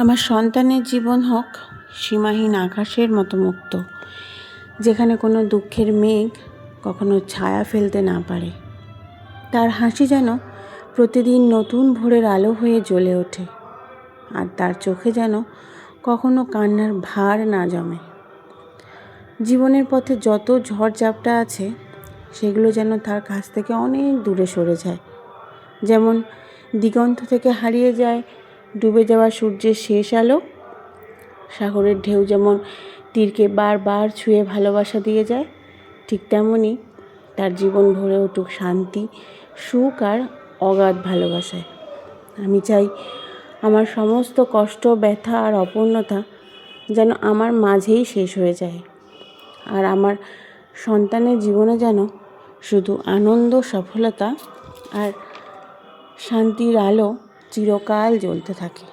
আমার সন্তানের জীবন হোক সীমাহীন আকাশের মতো মুক্ত, যেখানে কোনো দুঃখের মেঘ কখনো ছায়া ফেলতে না পারে। তার হাসি যেন প্রতিদিন নতুন ভোরের আলো হয়ে জ্বলে ওঠে, আর তার চোখে যেন কখনো কান্নার ভার না জমে। জীবনের পথে যত ঝড়ঝাপটা আছে সেগুলো যেন তার কাছ থেকে অনেক দূরে সরে যায়। যেমন দিগন্ত থেকে হারিয়ে যায় ডুবে যাওয়া সূর্যের শেষ আলো, সাগরের ঢেউ যেমন তীরকে বারবার ছুঁয়ে ভালোবাসা দিয়ে যায়, ঠিক তেমনই তার জীবন ভরে উঠুক শান্তি, সুখ আর অগাধ ভালোবাসায়। আমি চাই আমার সমস্ত কষ্ট, ব্যথা আর অপূর্ণতা যেন আমার মাঝেই শেষ হয়ে যায়, আর আমার সন্তানের জীবনে যেন শুধু আনন্দ, সফলতা আর শান্তির আলো চিরকাল জ্বলতে থাকে।